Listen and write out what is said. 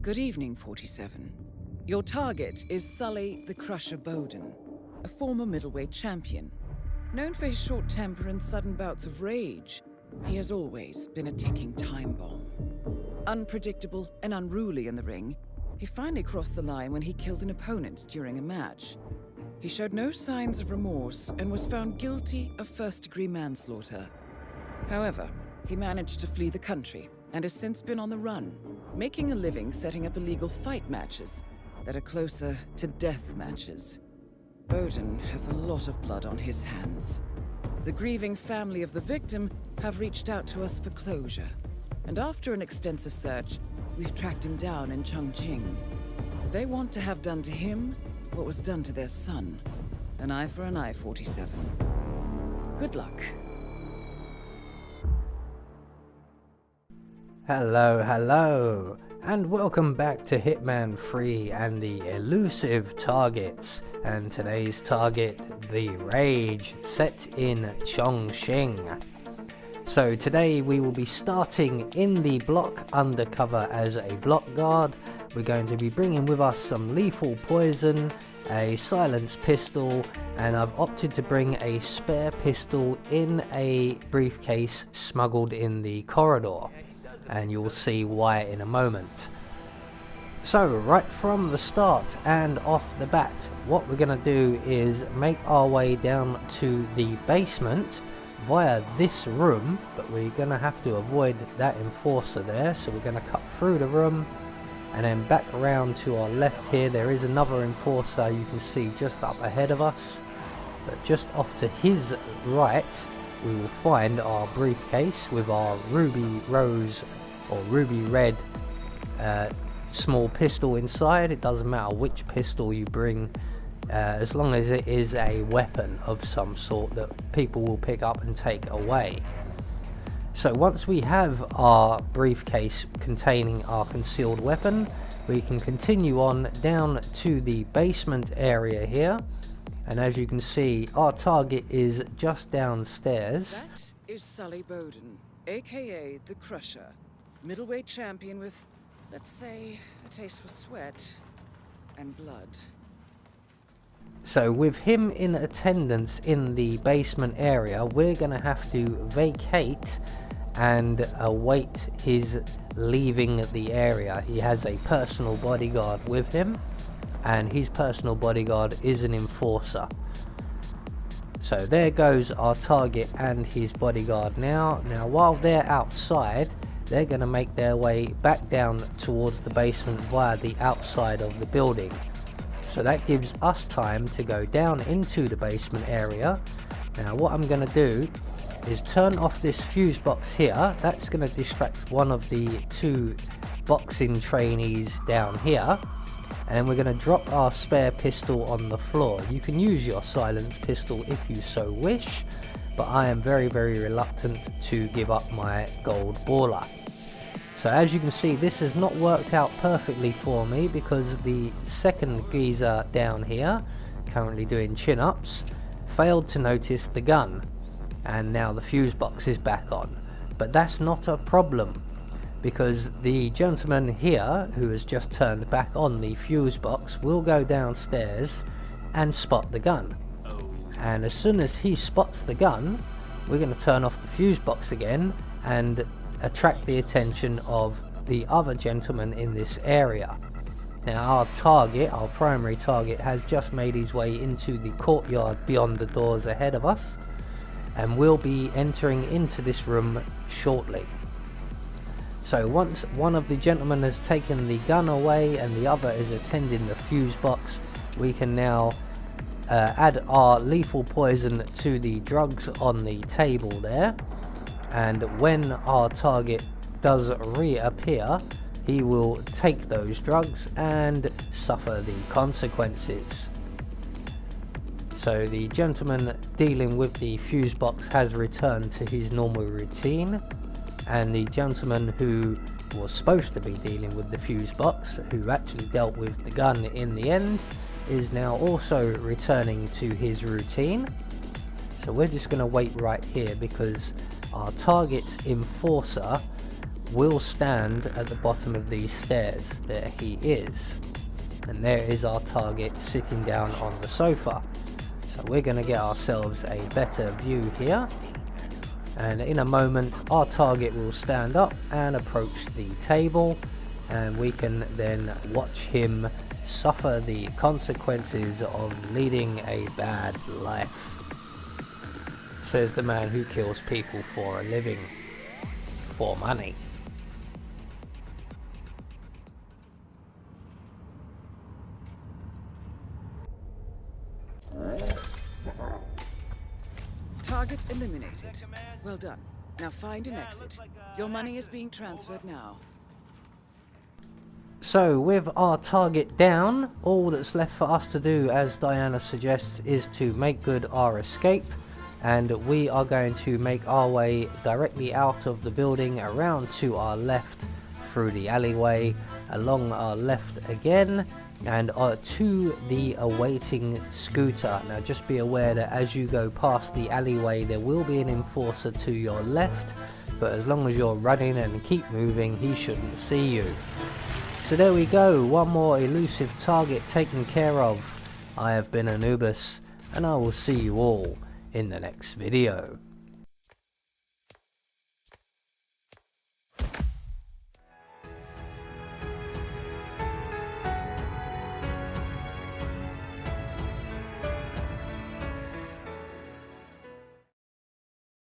Good evening, 47. Your target is Sully the Crusher Bowden, a former middleweight champion. Known for his short temper and sudden bouts of rage, he has always been a ticking time bomb. Unpredictable and unruly in the ring, he finally crossed the line when he killed an opponent during a match. He showed no signs of remorse and was found guilty of first-degree manslaughter. However, he managed to flee the country and has since been on the run, making a living setting up illegal fight matches that are closer to death matches. Bowden has a lot of blood on his hands. The grieving family of the victim have reached out to us for closure, and after an extensive search, we've tracked him down in Chongqing. They want to have done to him what was done to their son. An eye for an eye, 47. Good luck. Hello, and welcome back to Hitman 3 and the Elusive targets. And today's target, the Rage, set in Chongqing. So today we will be starting in the block undercover as a block guard. We're going to be bringing with us some lethal poison, a silenced pistol, and I've opted to bring a spare pistol in a briefcase smuggled in the corridor. And you'll see why in a moment. So right from the start and off the bat, what we're going to do is make our way down to the basement via this room, but we're going to have to avoid that enforcer there, so we're going to cut through the room and then back around to our left here. There is another enforcer you can see just up ahead of us, but just off to his right we will find our briefcase with our ruby rose or ruby red small pistol inside. It doesn't matter which pistol you bring, as long as it is a weapon of some sort that people will pick up and take away. So once we have our briefcase containing our concealed weapon, we can continue on down to the basement area here, and as you can see, our target is just downstairs. That is Sully Bowden, aka the Crusher, middleweight champion with, let's say, a taste for sweat and blood. So with him in attendance in the basement area, we're going to have to vacate and await his leaving the area. He has a personal bodyguard with him, and his personal bodyguard is an enforcer. So there goes our target and his bodyguard now. Now while they're outside, they're going to make their way back down towards the basement via the outside of the building. So that gives us time to go down into the basement area. Now what I'm going to do is turn off this fuse box here. That's going to distract one of the two boxing trainees down here. And we're going to drop our spare pistol on the floor. You can use your silenced pistol if you so wish, but I am very reluctant to give up my gold baller. So as you can see, this has not worked out perfectly for me, because the second geezer down here, currently doing chin-ups, failed to notice the gun, and now the fuse box is back on. But that's not a problem, because the gentleman here who has just turned back on the fuse box will go downstairs and spot the gun. And as soon as he spots the gun, we're going to turn off the fuse box again and attract the attention of the other gentleman in this area. Now our target, our primary target, has just made his way into the courtyard beyond the doors ahead of us, and will be entering into this room shortly. So once one of the gentlemen has taken the gun away and the other is attending the fuse box, we can now add our lethal poison to the drugs on the table there, and when our target does reappear, he will take those drugs and suffer the consequences. So the gentleman dealing with the fuse box has returned to his normal routine, and the gentleman who was supposed to be dealing with the fuse box, who actually dealt with the gun in the end, is now also returning to his routine. So we're just going to wait right here, because our target's enforcer will stand at the bottom of these stairs. There he is. And there is our target sitting down on the sofa. So we're going to get ourselves a better view here. And in a moment our target will stand up and approach the table, and we can then watch him suffer the consequences of leading a bad life. Says the man who kills people for a living, for money. Target eliminated. Well done. Now find an exit. Your money is being transferred now. So with our target down, all that's left for us to do, as Diana suggests, is to make good our escape. And we are going to make our way directly out of the building, around to our left, through the alleyway, along our left again, and to the awaiting scooter. Now just be aware that as you go past the alleyway there will be an enforcer to your left, but as long as you're running and keep moving, he shouldn't see you. So there we go, one more elusive target taken care of. I have been Anubis, and I will see you all in the next video.